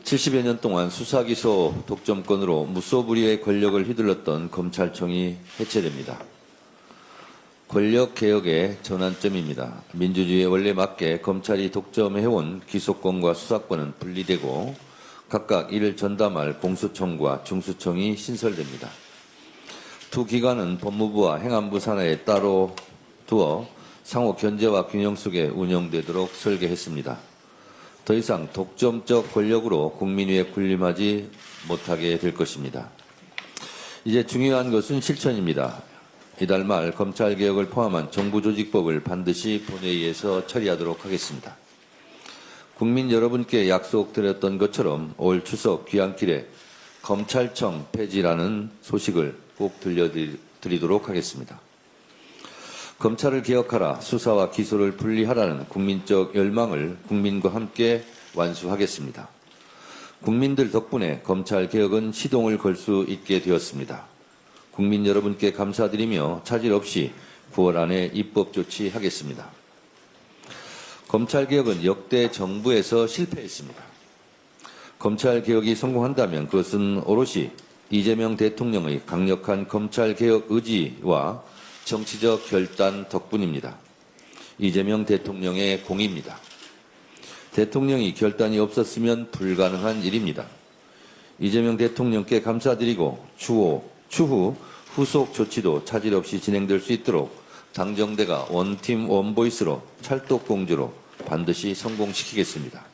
70여 년 동안 수사기소 독점권으로 무소불위의 권력을 휘둘렀던 검찰청이 해체됩니다. 권력개혁의 전환점입니다. 민주주의의 원리에 맞게 검찰이 독점해온 기소권과 수사권은 분리되고 각각 이를 전담할 공수처과 중수청이 신설됩니다. 두 기관은 법무부와 행안부 산하에 따로 두어 상호 견제와 균형 속에 운영되도록 설계했습니다. 더 이상 독점적 권력으로 국민 위에 군림하지 못하게 될 것입니다. 이제 중요한 것은 실천입니다. 이달 말 검찰개혁을 포함한 정부조직법을 반드시 본회의에서 처리하도록 하겠습니다. 국민 여러분께 약속드렸던 것처럼 올 추석 귀향길에 검찰청 폐지라는 소식을 꼭 들려드리도록 하겠습니다. 검찰을 개혁하라, 수사와 기소를 분리하라는 국민적 열망을 국민과 함께 완수하겠습니다. 국민들 덕분에 검찰개혁은 시동을 걸 수 있게 되었습니다. 국민 여러분께 감사드리며 차질 없이 9월 안에 입법 조치하겠습니다. 검찰개혁은 역대 정부에서 실패했습니다. 검찰개혁이 성공한다면 그것은 오롯이 이재명 대통령의 강력한 검찰개혁 의지와 정치적 결단 덕분입니다. 이재명 대통령의 공입니다. 대통령이 결단이 없었으면 불가능한 일입니다. 이재명 대통령께 감사드리고 추후 후속 조치도 차질 없이 진행될 수 있도록 당정대가 원팀 원보이스로 찰떡공주로 반드시 성공시키겠습니다.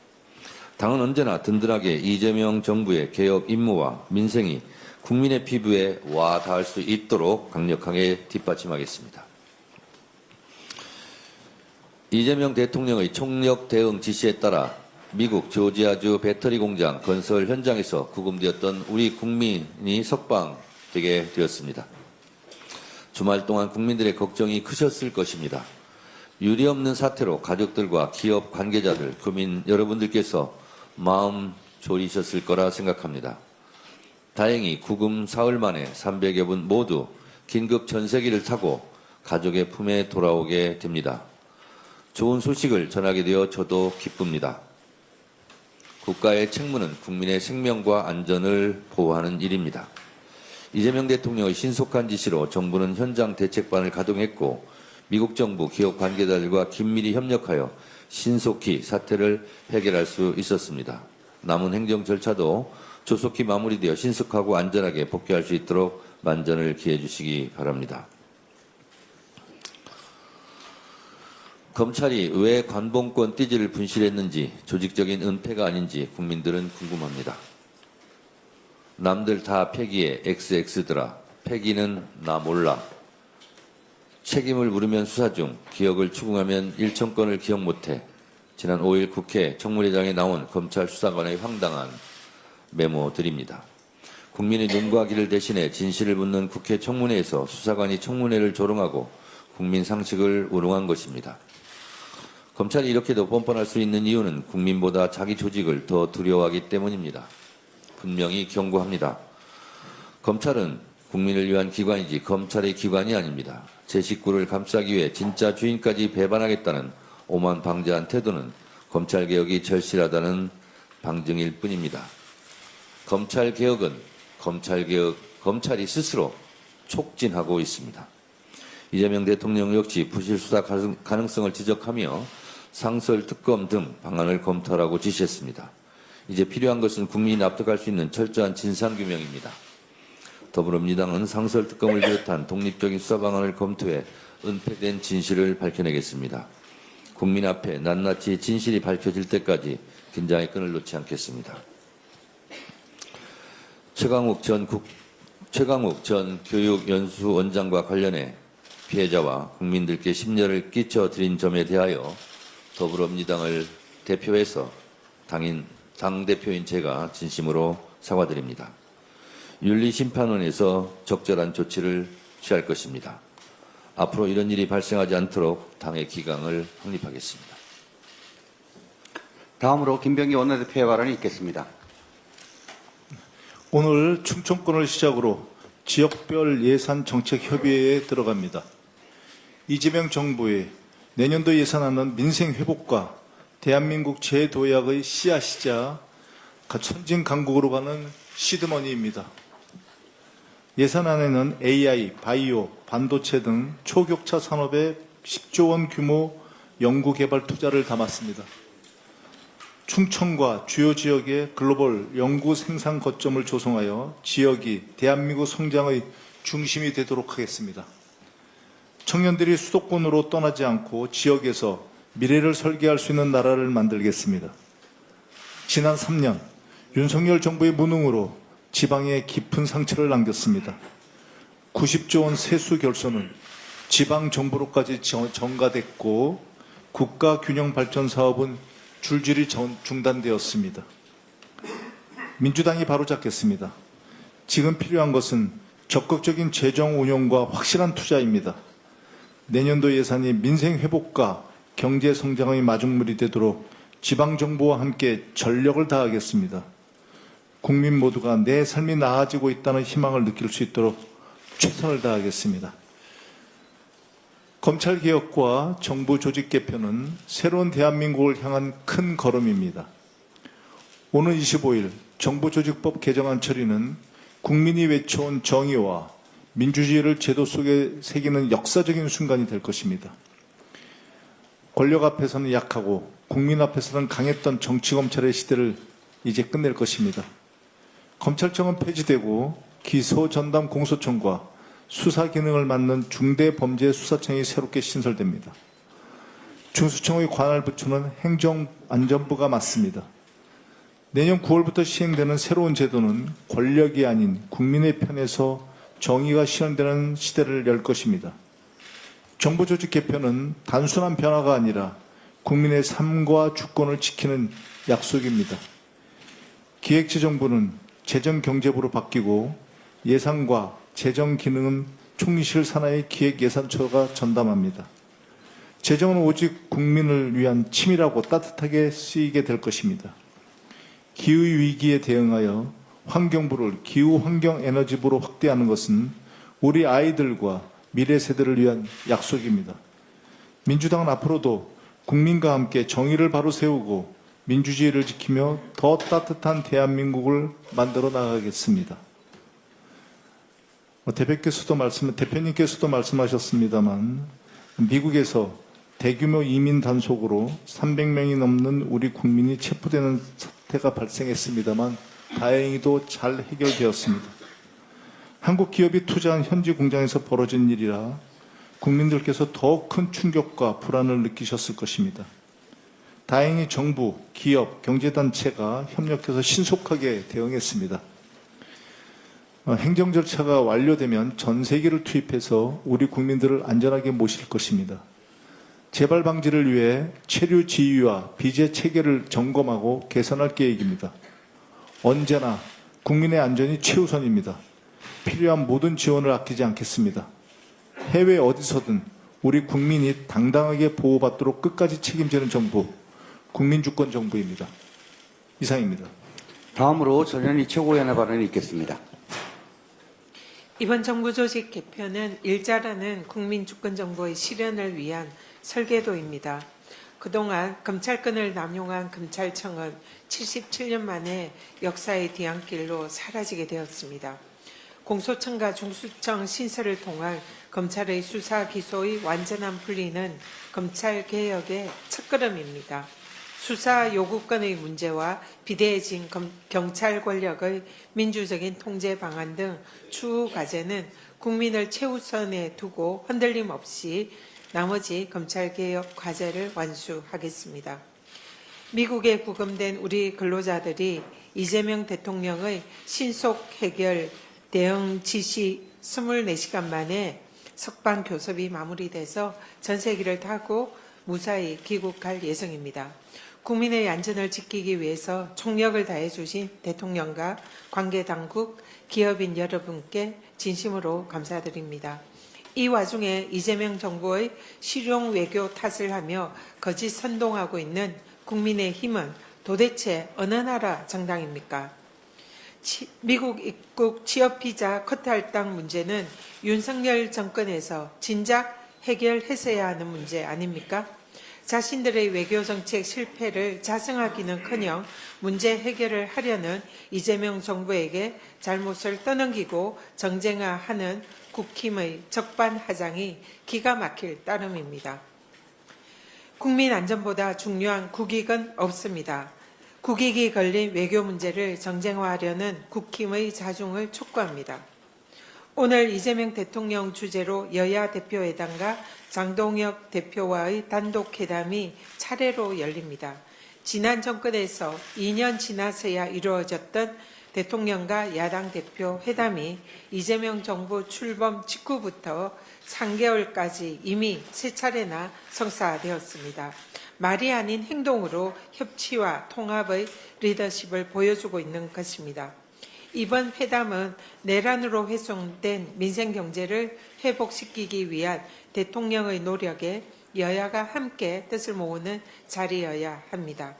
당은 언제나 든든하게 이재명 정부의 개혁 임무와 민생이 국민의 피부에 와 닿을 수 있도록 강력하게 뒷받침하겠습니다. 이재명 대통령의 총력 대응 지시에 따라 미국 조지아주 배터리 공장 건설 현장에서 구금되었던 우리 국민이 석방되게 되었습니다. 주말 동안 국민들의 걱정이 크셨을 것입니다. 유례없는 사태로 가족들과 기업 관계자들, 국민 여러분들께서 마음 졸이셨을 거라 생각합니다. 다행히 구금 사흘 만에 300여 분 모두 긴급 전세기를 타고 가족의 품에 돌아오게 됩니다. 좋은 소식을 전하게 되어 저도 기쁩니다. 국가의 책무는 국민의 생명과 안전을 보호하는 일입니다. 이재명 대통령의 신속한 지시로 정부는 현장 대책반을 가동했고 미국 정부 기업 관계자들과 긴밀히 협력하여 신속히 사태를 해결할 수 있었습니다. 남은 행정 절차도 조속히 마무리되어 신속하고 안전하게 복귀할 수 있도록 만전을 기해 주시기 바랍니다. 검찰이 왜 관봉권 띠지를 분실했는지 조직적인 은폐가 아닌지 국민들은 궁금합니다. 남들 다 패기에 XX더라. 패기는 나 몰라. 책임을 물으면 수사 중, 기억을 추궁하면 일천건을 기억 못해. 지난 5일 국회 청문회장에 나온 검찰 수사관의 황당한 메모드립니다. 국민의 눈과 귀를 대신해 진실을 묻는 국회 청문회에서 수사관이 청문회를 조롱하고 국민 상식을 우롱한 것입니다. 검찰이 이렇게도 뻔뻔할 수 있는 이유는 국민보다 자기 조직을 더 두려워하기 때문입니다. 분명히 경고합니다. 검찰은 국민을 위한 기관이지 검찰의 기관이 아닙니다. 제 식구를 감싸기 위해 진짜 주인까지 배반하겠다는 오만방자한 태도는 검찰개혁이 절실하다는 방증일 뿐입니다. 검찰개혁은 검찰이 스스로 촉진하고 있습니다. 이재명 대통령 역시 부실 수사 가능성을 지적하며 상설특검 등 방안을 검토하라고 지시했습니다. 이제 필요한 것은 국민이 납득할 수 있는 철저한 진상규명입니다. 더불어민주당은 상설특검을 비롯한 독립적인 수사 방안을 검토해 은폐된 진실을 밝혀내겠습니다. 국민 앞에 낱낱이 진실이 밝혀질 때까지 긴장의 끈을 놓지 않겠습니다. 최강욱 전 교육연수원장과 관련해 피해자와 국민들께 심려를 끼쳐드린 점에 대하여 더불어민주당을 대표해서 당대표인 제가 진심으로 사과드립니다. 윤리심판원에서 적절한 조치를 취할 것입니다. 앞으로 이런 일이 발생하지 않도록 당의 기강을 확립하겠습니다. 다음으로 김병기 원내대표의 발언이 있겠습니다. 오늘 충청권을 시작으로 지역별 예산 정책 협의회에 들어갑니다. 이재명 정부의 내년도 예산안은 민생 회복과 대한민국 재도약의 씨앗이자 선진강국으로 가는 시드머니입니다. 예산안에는 AI, 바이오, 반도체 등 초격차 산업에 10조 원 규모 연구개발 투자를 담았습니다. 충청과 주요 지역의 글로벌 연구 생산 거점을 조성하여 지역이 대한민국 성장의 중심이 되도록 하겠습니다. 청년들이 수도권으로 떠나지 않고 지역에서 미래를 설계할 수 있는 나라를 만들겠습니다. 지난 3년 윤석열 정부의 무능으로 지방에 깊은 상처를 남겼습니다. 90조 원 세수 결손은 지방 정부로까지 전가됐고 국가 균형 발전 사업은 줄줄이 중단되었습니다. 민주당이 바로잡겠습니다. 지금 필요한 것은 적극적인 재정 운용과 확실한 투자입니다. 내년도 예산이 민생 회복과 경제 성장의 마중물이 되도록 지방정부와 함께 전력을 다하겠습니다. 국민 모두가 내 삶이 나아지고 있다는 희망을 느낄 수 있도록 최선을 다하겠습니다. 검찰개혁과 정부 조직 개편은 새로운 대한민국을 향한 큰 걸음입니다. 오는 25일 정부조직법 개정안 처리는 국민이 외쳐온 정의와 민주주의를 제도 속에 새기는 역사적인 순간이 될 것입니다. 권력 앞에서는 약하고 국민 앞에서는 강했던 정치검찰의 시대를 이제 끝낼 것입니다. 검찰청은 폐지되고 기소전담 공소청과 수사 기능을 맡는 중대범죄수사청이 새롭게 신설됩니다. 중수청의 관할 부처는 행정안전부가 맡습니다. 내년 9월부터 시행되는 새로운 제도는 권력이 아닌 국민의 편에서 정의가 실현되는 시대를 열 것입니다. 정부 조직 개편은 단순한 변화가 아니라 국민의 삶과 주권을 지키는 약속입니다. 기획재정부는 재정경제부로 바뀌고 예산과 재정 기능은 총리실 산하의 기획예산처가 전담합니다. 재정은 오직 국민을 위한 치밀하고 따뜻하게 쓰이게 될 것입니다. 기후 위기에 대응하여 환경부를 기후환경에너지부로 확대하는 것은 우리 아이들과 미래 세대를 위한 약속입니다. 민주당은 앞으로도 국민과 함께 정의를 바로 세우고 민주주의를 지키며 더 따뜻한 대한민국을 만들어 나가겠습니다. 대표님께서도 말씀하셨습니다만 미국에서 대규모 이민 단속으로 300명이 넘는 우리 국민이 체포되는 사태가 발생했습니다만 다행히도 잘 해결되었습니다. 한국 기업이 투자한 현지 공장에서 벌어진 일이라 국민들께서 더 큰 충격과 불안을 느끼셨을 것입니다. 다행히 정부, 기업, 경제단체가 협력해서 신속하게 대응했습니다. 행정 절차가 완료되면 전세기를 투입해서 우리 국민들을 안전하게 모실 것입니다. 재발 방지를 위해 체류 지휘와 비제 체계를 점검하고 개선할 계획입니다. 언제나 국민의 안전이 최우선입니다. 필요한 모든 지원을 아끼지 않겠습니다. 해외 어디서든 우리 국민이 당당하게 보호받도록 끝까지 책임지는 정부, 국민주권 정부입니다. 이상입니다. 다음으로 전현희 최고위원의 발언이 있겠습니다. 이번 정부 조직 개편은 일자라는 국민주권정부의 실현을 위한 설계도입니다. 그동안 검찰권을 남용한 검찰청은 77년 만에 역사의 뒤안길로 사라지게 되었습니다. 공소청과 중수청 신설을 통한 검찰의 수사 기소의 완전한 분리는 검찰개혁의 첫걸음입니다. 수사 요구권의 문제와 비대해진 경찰 권력의 민주적인 통제 방안 등 추후 과제는 국민을 최우선에 두고 흔들림 없이 나머지 검찰개혁 과제를 완수하겠습니다. 미국에 구금된 우리 근로자들이 이재명 대통령의 신속 해결 대응 지시 24시간 만에 석방 교섭이 마무리돼서 전세기를 타고 무사히 귀국할 예정입니다. 국민의 안전을 지키기 위해서 총력을 다해 주신 대통령과 관계당국, 기업인 여러분께 진심으로 감사드립니다. 이 와중에 이재명 정부의 실용 외교 탓을 하며 거짓 선동하고 있는 국민의힘은 도대체 어느 나라 정당입니까? 미국 입국 취업 비자 커트 할당 문제는 윤석열 정권에서 진작 해결했어야 하는 문제 아닙니까? 자신들의 외교정책 실패를 자성하기는커녕 문제 해결을 하려는 이재명 정부에게 잘못을 떠넘기고 정쟁화하는 국힘의 적반하장이 기가 막힐 따름입니다. 국민 안전보다 중요한 국익은 없습니다. 국익이 걸린 외교 문제를 정쟁화하려는 국힘의 자중을 촉구합니다. 오늘 이재명 대통령 주재로 여야 대표회담과 장동혁 대표와의 단독 회담이 차례로 열립니다. 지난 정권에서 2년 지나서야 이루어졌던 대통령과 야당 대표 회담이 이재명 정부 출범 직후부터 3개월까지 이미 3차례나 성사되었습니다. 말이 아닌 행동으로 협치와 통합의 리더십을 보여주고 있는 것입니다. 이번 회담은 내란으로 훼손된 민생 경제를 회복시키기 위한 대통령의 노력에 여야가 함께 뜻을 모으는 자리여야 합니다.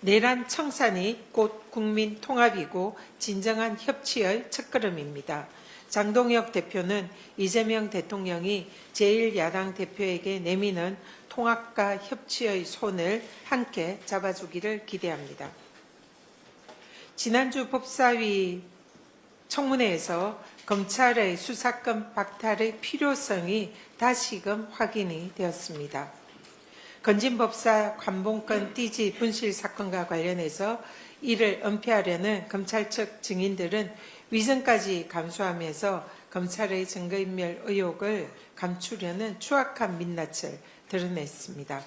내란 청산이 곧 국민 통합이고 진정한 협치의 첫걸음입니다. 장동혁 대표는 이재명 대통령이 제1야당 대표에게 내미는 통합과 협치의 손을 함께 잡아주기를 기대합니다. 지난주 법사위 청문회에서 검찰의 수사권 박탈의 필요성이 다시금 확인이 되었습니다. 건진법사 관봉권 띠지 분실 사건과 관련해서 이를 은폐하려는 검찰 측 증인들은 위증까지 감수하면서 검찰의 증거인멸 의혹을 감추려는 추악한 민낯을 드러냈습니다.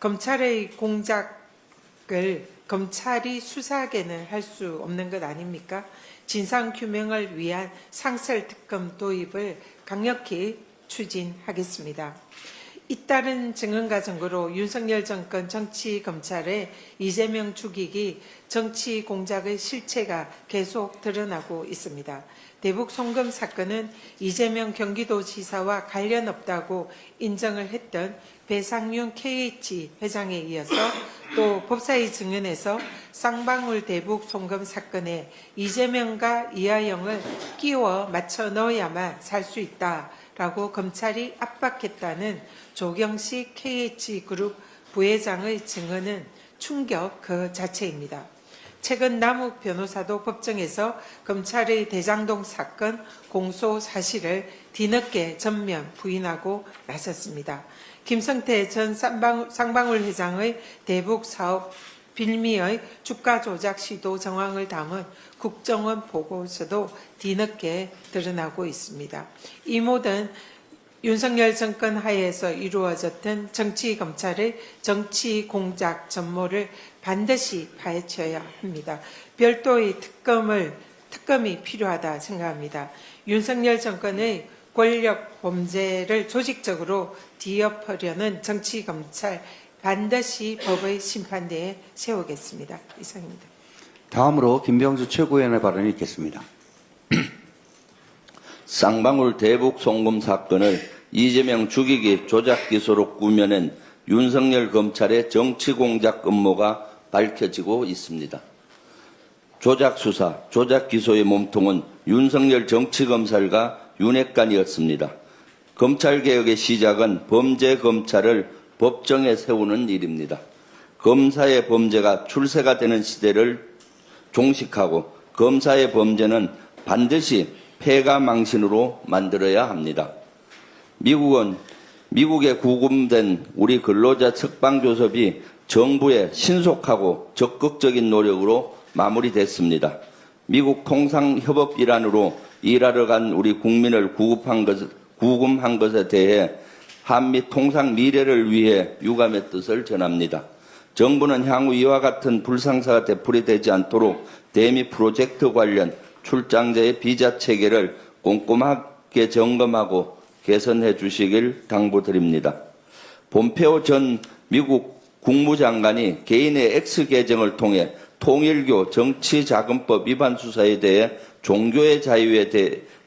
검찰의 공작을 검찰이 수사하게는 할 수 없는 것 아닙니까? 진상규명을 위한 상설특검 도입을 강력히 추진하겠습니다. 잇따른 증언과 증거로 윤석열 정권 정치검찰의 이재명 죽이기 정치 공작의 실체가 계속 드러나고 있습니다. 대북 송금 사건은 이재명 경기도지사와 관련 없다고 인정을 했던 배상윤 KH 회장에 이어서 또 법사위 증언에서 쌍방울 대북 송금 사건에 이재명과 이하영을 끼워 맞춰 넣어야만 살 수 있다라고 검찰이 압박했다는 조경식 KH그룹 부회장의 증언은 충격 그 자체입니다. 최근 남욱 변호사도 법정에서 검찰의 대장동 사건 공소 사실을 뒤늦게 전면 부인하고 나섰습니다. 김성태 전 쌍방울 회장의 대북 사업 빌미의 주가 조작 시도 정황을 담은 국정원 보고서도 뒤늦게 드러나고 있습니다. 이 모든 윤석열 정권 하에서 이루어졌던 정치검찰의 정치 공작 전모를 반드시 파헤쳐야 합니다. 별도의 특검이 필요하다 생각합니다. 윤석열 정권의 권력 범죄를 조직적으로 뒤엎으려는 정치검찰 반드시 법의 심판대에 세우겠습니다. 이상입니다. 다음으로 김병주 최고위원의 발언이 있겠습니다. 쌍방울 대북 송금 사건을 이재명 죽이기 조작 기소로 꾸며낸 윤석열 검찰의 정치 공작 음모가 밝혀지고 있습니다. 조작 수사, 조작 기소의 몸통은 윤석열 정치검찰과 윤핵관이었습니다. 검찰개혁의 시작은 범죄 검찰을 법정에 세우는 일입니다. 검사의 범죄가 출세가 되는 시대를 종식하고 검사의 범죄는 반드시 폐가 망신으로 만들어야 합니다. 미국에 구금된 우리 근로자 석방조섭이 정부의 신속하고 적극적인 노력으로 마무리됐습니다. 미국 통상협업 일환으로 일하러 간 우리 국민을 구금한 것에 대해 한미 통상 미래를 위해 유감의 뜻을 전합니다. 정부는 향후 이와 같은 불상사가 되풀이되지 않도록 대미 프로젝트 관련 출장자의 비자 체계를 꼼꼼하게 점검하고 개선해 주시길 당부드립니다. 폼페오 전 미국 국무장관이 개인의 X계정을 통해 통일교 정치자금법 위반 수사에 대해 종교의 자유에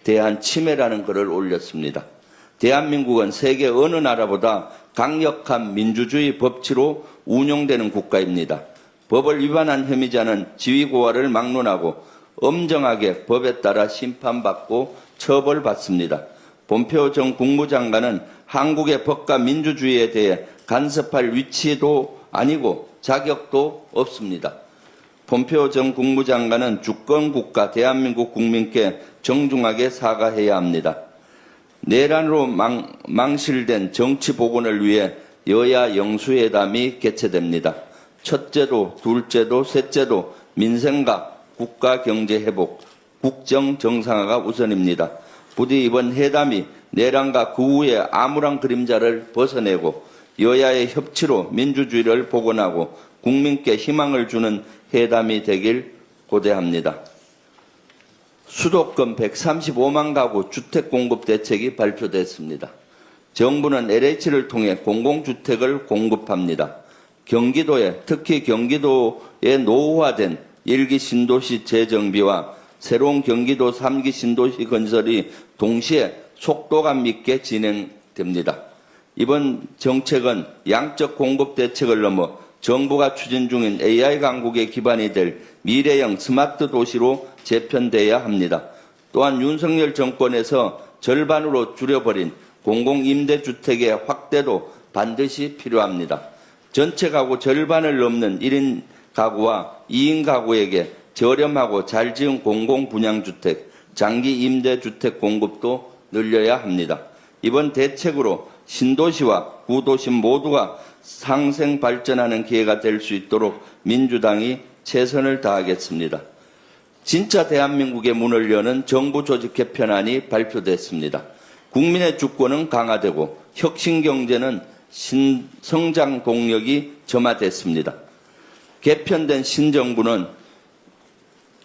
대한 침해라는 글을 올렸습니다. 대한민국은 세계 어느 나라보다 강력한 민주주의 법치로 운영되는 국가입니다. 법을 위반한 혐의자는 지위고하를 막론하고 엄정하게 법에 따라 심판받고 처벌받습니다. 폼페오 전 국무장관은 한국의 법과 민주주의에 대해 간섭할 위치도 아니고 자격도 없습니다. 폼페오 전 국무장관은 주권국가 대한민국 국민께 정중하게 사과해야 합니다. 내란으로 망실된 정치 복원을 위해 여야 영수회담이 개최됩니다. 첫째도 둘째도 셋째도 민생과 국가 경제 회복, 국정 정상화가 우선입니다. 부디 이번 회담이 내란과 그 후의 암울한 그림자를 벗어내고 여야의 협치로 민주주의를 복원하고 국민께 희망을 주는 회담이 되길 고대합니다. 수도권 135만 가구 주택 공급 대책이 발표됐습니다. 정부는 LH를 통해 공공주택을 공급합니다. 경기도에, 특히 경기도에 노후화된 1기 신도시 재정비와 새로운 경기도 3기 신도시 건설이 동시에 속도감 있게 진행됩니다. 이번 정책은 양적 공급 대책을 넘어 정부가 추진 중인 AI 강국의 기반이 될 미래형 스마트 도시로 재편돼야 합니다. 또한 윤석열 정권에서 절반으로 줄여버린 공공임대주택의 확대도 반드시 필요합니다. 전체 가구 절반을 넘는 1인 가구와 2인 가구에게 저렴하고 잘 지은 공공분양주택, 장기 임대주택 공급도 늘려야 합니다. 이번 대책으로 신도시와 구도시 모두가 상생 발전하는 기회가 될 수 있도록 민주당이 최선을 다하겠습니다. 진짜 대한민국의 문을 여는 정부 조직 개편안이 발표됐습니다. 국민의 주권은 강화되고 혁신 경제는 성장 동력이 점화됐습니다. 개편된 신정부는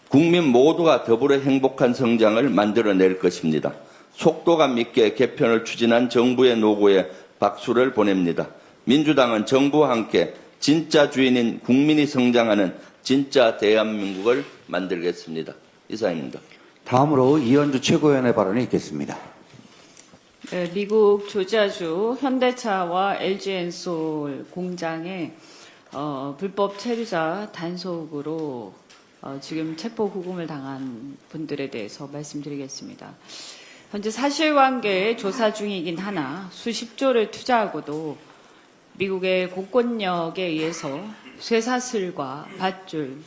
국민 모두가 더불어 행복한 성장을 만들어낼 것입니다. 속도감 있게 개편을 추진한 정부의 노고에 박수를 보냅니다. 민주당은 정부와 함께 진짜 주인인 국민이 성장하는 진짜 대한민국을 만들겠습니다. 이상입니다. 다음으로 이현주 최고위원의 발언이 있겠습니다. 네, 미국 조지아주 현대차와 LG엔솔 공장에 불법 체류자 단속으로 지금 체포 구금을 당한 분들에 대해서 말씀드리겠습니다. 현재 사실관계에 조사 중이긴 하나 수십조를 투자하고도 미국의 공권력에 의해서 쇠사슬과 밧줄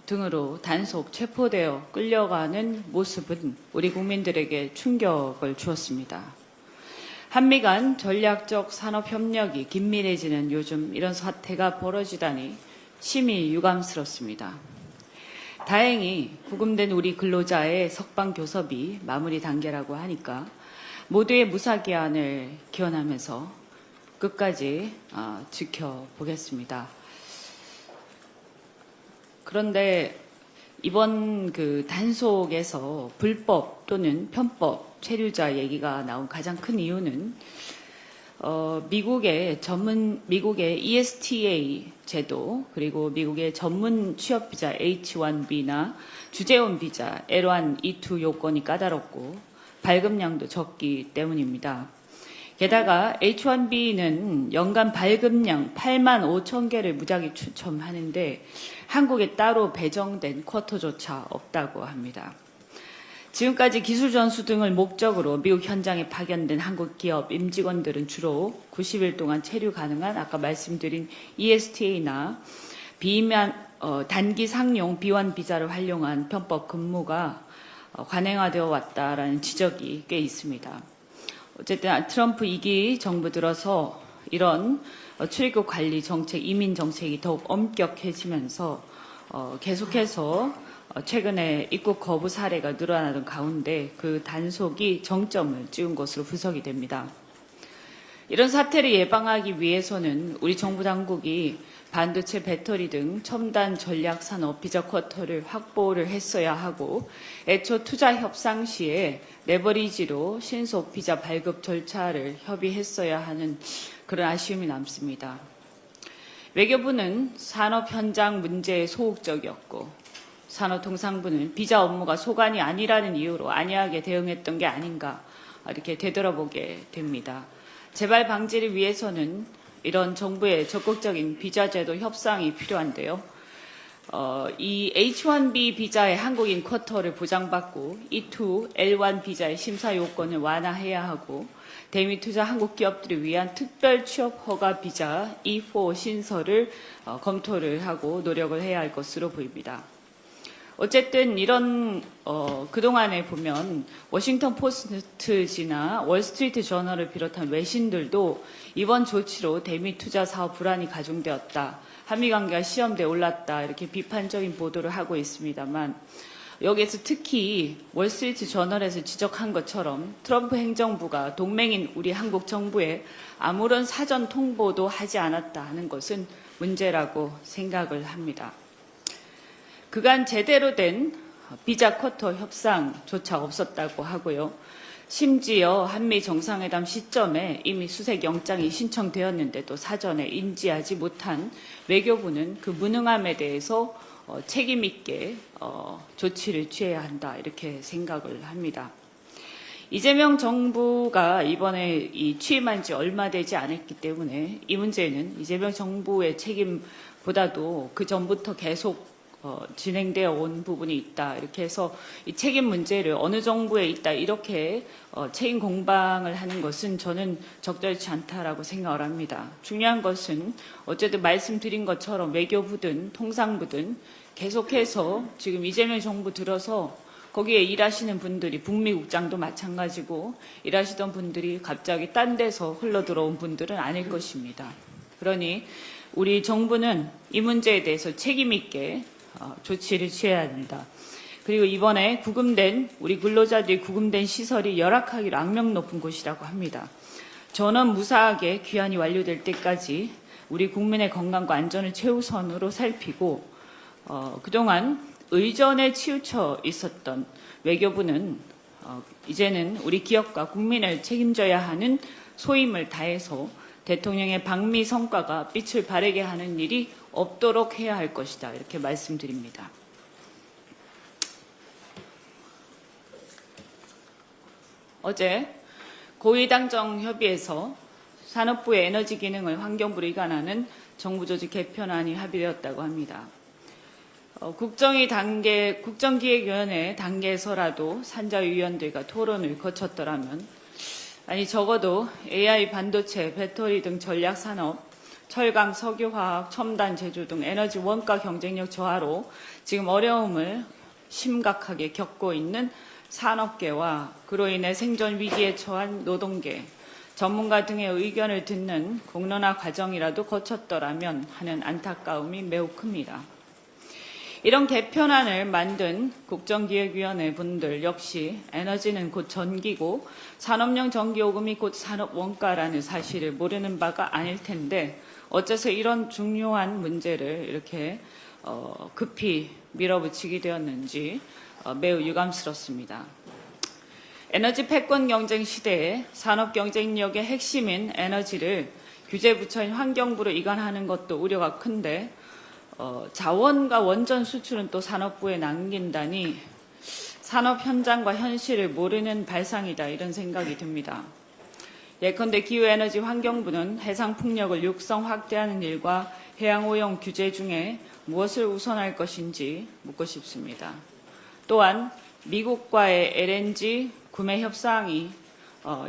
등으로 단속, 체포되어 끌려가는 모습은 우리 국민들에게 충격을 주었습니다. 한미 간 전략적 산업협력이 긴밀해지는 요즘 이런 사태가 벌어지다니 심히 유감스럽습니다. 다행히 구금된 우리 근로자의 석방 교섭이 마무리 단계라고 하니까 모두의 무사기한을 기원하면서 끝까지 지켜보겠습니다. 그런데 이번 그 단속에서 불법 또는 편법 체류자 얘기가 나온 가장 큰 이유는 미국의 ESTA 제도 그리고 미국의 전문 취업 비자 H-1B나 주재원 비자 L-1, E-2 요건이 까다롭고 발급량도 적기 때문입니다. 게다가 H-1B는 연간 발급량 8만 5천 개를 무작위 추첨하는데 한국에 따로 배정된 쿼터조차 없다고 합니다. 지금까지 기술 전수 등을 목적으로 미국 현장에 파견된 한국 기업 임직원들은 주로 90일 동안 체류 가능한 아까 말씀드린 ESTA나 단기 상용 B1 비자를 활용한 편법 근무가 관행화되어 왔다라는 지적이 꽤 있습니다. 어쨌든 트럼프 2기 정부 들어서 이런 출입국 관리 정책, 이민 정책이 더욱 엄격해지면서 계속해서 최근에 입국 거부 사례가 늘어나던 가운데 그 단속이 정점을 찍은 것으로 분석이 됩니다. 이런 사태를 예방하기 위해서는 우리 정부 당국이 반도체, 배터리 등 첨단 전략 산업 비자 쿼터를 확보를 했어야 하고 애초 투자 협상 시에 레버리지로 신속 비자 발급 절차를 협의했어야 하는 그런 아쉬움이 남습니다. 외교부는 산업 현장 문제에 소극적이었고 산업통상부는 비자 업무가 소관이 아니라는 이유로 안이하게 대응했던 게 아닌가 이렇게 되돌아보게 됩니다. 재발 방지를 위해서는 이런 정부의 적극적인 비자제도 협상이 필요한데요. 이 H-1B 비자의 한국인 쿼터를 보장받고 E-2, L-1 비자의 심사 요건을 완화해야 하고 대미 투자 한국 기업들을 위한 특별 취업 허가 비자 E-4 신설을 검토를 하고 노력을 해야 할 것으로 보입니다. 어쨌든 이런 그동안에 보면 워싱턴 포스트지나 월스트리트 저널을 비롯한 외신들도 이번 조치로 대미 투자 사업 불안이 가중되었다, 한미 관계가 시험대에 올랐다 이렇게 비판적인 보도를 하고 있습니다만, 여기에서 특히 월스트리트 저널에서 지적한 것처럼 트럼프 행정부가 동맹인 우리 한국 정부에 아무런 사전 통보도 하지 않았다 하는 것은 문제라고 생각을 합니다. 그간 제대로 된 비자 쿼터 협상조차 없었다고 하고요. 심지어 한미 정상회담 시점에 이미 수색 영장이 신청되었는데도 사전에 인지하지 못한 외교부는 그 무능함에 대해서 책임 있게 조치를 취해야 한다 이렇게 생각을 합니다. 이재명 정부가 이번에 취임한 지 얼마 되지 않았기 때문에 이 문제는 이재명 정부의 책임보다도 그 전부터 계속 진행되어 온 부분이 있다. 이렇게 해서 이 책임 문제를 어느 정부에 있다 이렇게 책임 공방을 하는 것은 저는 적절치 않다라고 생각을 합니다. 중요한 것은 어쨌든 말씀드린 것처럼 외교부든 통상부든 계속해서 지금 이재명 정부 들어서 거기에 일하시는 분들이 북미 국장도 마찬가지고 일하시던 분들이 갑자기 딴 데서 흘러들어온 분들은 아닐 것입니다. 그러니 우리 정부는 이 문제에 대해서 책임 있게 조치를 취해야 합니다. 그리고 이번에 구금된 우리 근로자들이 구금된 시설이 열악하기로 악명 높은 곳이라고 합니다. 전원 무사하게 귀환이 완료될 때까지 우리 국민의 건강과 안전을 최우선으로 살피고 그동안 의전에 치우쳐 있었던 외교부는 이제는 우리 기업과 국민을 책임져야 하는 소임을 다해서 대통령의 방미 성과가 빛을 발하게 하는 일이 없도록 해야 할 것이다. 이렇게 말씀드립니다. 어제 고위당정 협의에서 산업부의 에너지 기능을 환경부로 이관하는 정부조직 개편안이 합의되었다고 합니다. 국정기획위원회 단계에서라도 산자위원들과 토론을 거쳤더라면, 아니 적어도 AI, 반도체, 배터리 등 전략산업, 철강, 석유화학, 첨단 제조 등 에너지 원가 경쟁력 저하로 지금 어려움을 심각하게 겪고 있는 산업계와 그로 인해 생존 위기에 처한 노동계, 전문가 등의 의견을 듣는 공론화 과정이라도 거쳤더라면 하는 안타까움이 매우 큽니다. 이런 개편안을 만든 국정기획위원회 분들 역시 에너지는 곧 전기고 산업용 전기요금이 곧 산업원가라는 사실을 모르는 바가 아닐 텐데 어째서 이런 중요한 문제를 이렇게 급히 밀어붙이게 되었는지 매우 유감스럽습니다. 에너지 패권 경쟁 시대에 산업 경쟁력의 핵심인 에너지를 규제부처인 환경부로 이관하는 것도 우려가 큰데 자원과 원전 수출은 또 산업부에 남긴다니 산업 현장과 현실을 모르는 발상이다 이런 생각이 듭니다. 예컨대 기후에너지 환경부는 해상풍력을 육성 확대하는 일과 해양오염 규제 중에 무엇을 우선할 것인지 묻고 싶습니다. 또한 미국과의 LNG 구매 협상이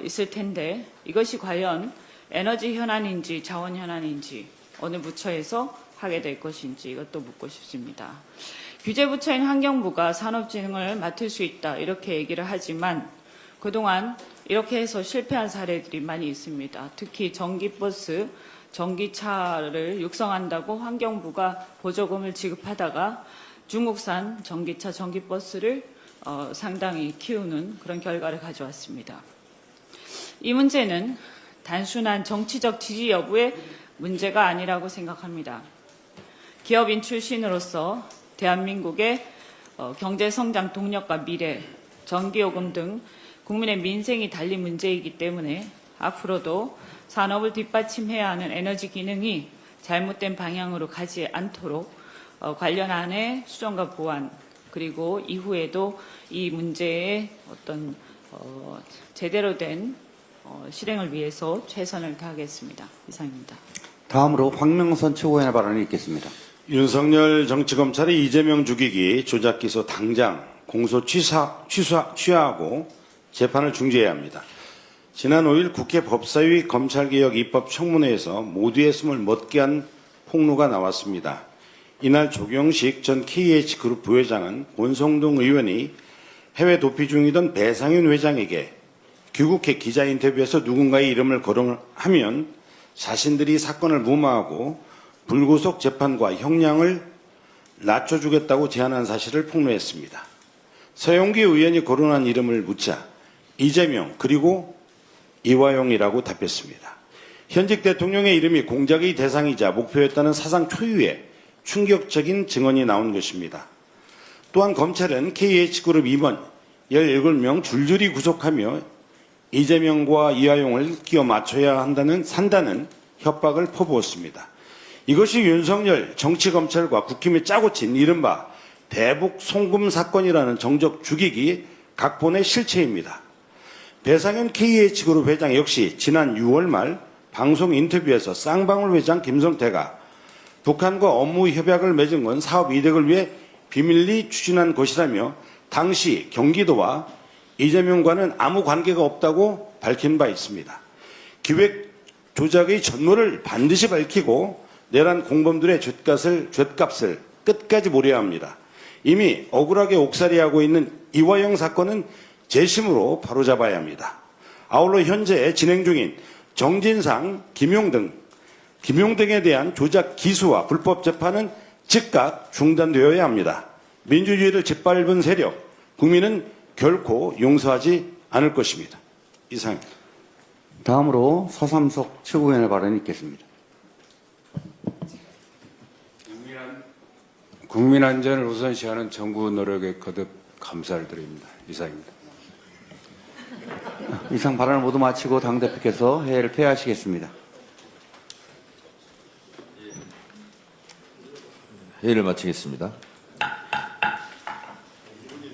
있을 텐데 이것이 과연 에너지 현안인지 자원 현안인지 어느 부처에서 하게 될 것인지 이것도 묻고 싶습니다. 규제부처인 환경부가 산업진흥을 맡을 수 있다 이렇게 얘기를 하지만 그동안 이렇게 해서 실패한 사례들이 많이 있습니다. 특히 전기버스, 전기차를 육성한다고 환경부가 보조금을 지급하다가 중국산 전기차, 전기버스를 상당히 키우는 그런 결과를 가져왔습니다. 이 문제는 단순한 정치적 지지 여부의 문제가 아니라고 생각합니다. 기업인 출신으로서 대한민국의 경제성장 동력과 미래, 전기요금 등 국민의 민생이 달린 문제이기 때문에 앞으로도 산업을 뒷받침해야 하는 에너지 기능이 잘못된 방향으로 가지 않도록 관련안의 수정과 보완 그리고 이후에도 이 문제의 어떤 제대로 된 실행을 위해서 최선을 다하겠습니다. 이상입니다. 다음으로 황명선 최고위원의 발언이 있겠습니다. 윤석열 정치검찰의 이재명 죽이기 조작 기소 당장 공소 취하하고 재판을 중지해야 합니다. 지난 5일 국회 법사위 검찰개혁 입법 청문회에서 모두의 숨을 멎게 한 폭로가 나왔습니다. 이날 조경식 전 KH그룹 부회장은 권성동 의원이 해외 도피 중이던 배상윤 회장에게 귀국해 기자 인터뷰에서 누군가의 이름을 거론하면 자신들이 사건을 무마하고 불구속 재판과 형량을 낮춰주겠다고 제안한 사실을 폭로했습니다. 서영기 의원이 거론한 이름을 묻자 이재명 그리고 이화용이라고 답했습니다. 현직 대통령의 이름이 공작의 대상이자 목표였다는 사상 초유의 충격적인 증언이 나온 것입니다. 또한 검찰은 KH그룹 임원 17명 줄줄이 구속하며 이재명과 이화용을 끼워 맞춰야 산다는 협박을 퍼부었습니다. 이것이 윤석열 정치검찰과 국힘이 짜고 친 이른바 대북 송금 사건이라는 정적 죽이기 각본의 실체입니다. 배상현 KH그룹 회장 역시 지난 6월 말 방송 인터뷰에서 쌍방울 회장 김성태가 북한과 업무 협약을 맺은 건 사업 이득을 위해 비밀리 추진한 것이라며 당시 경기도와 이재명과는 아무 관계가 없다고 밝힌 바 있습니다. 기획 조작의 전모를 반드시 밝히고 내란 공범들의 죗값을 끝까지 물어야 합니다. 이미 억울하게 옥살이하고 있는 이화영 사건은 재심으로 바로잡아야 합니다. 아울러 현재 진행 중인 정진상, 김용등에 대한 조작 기수와 불법 재판은 즉각 중단되어야 합니다. 민주주의를 짓밟은 세력, 국민은 결코 용서하지 않을 것입니다. 이상입니다. 다음으로 서삼석 최고위원의 발언이 있겠습니다. 국민 안전을 우선시하는 정부 노력에 거듭 감사를 드립니다. 이상입니다. 이상 발언을 모두 마치고 당대표께서 회의를 폐하하시겠습니다. 회의를 마치겠습니다.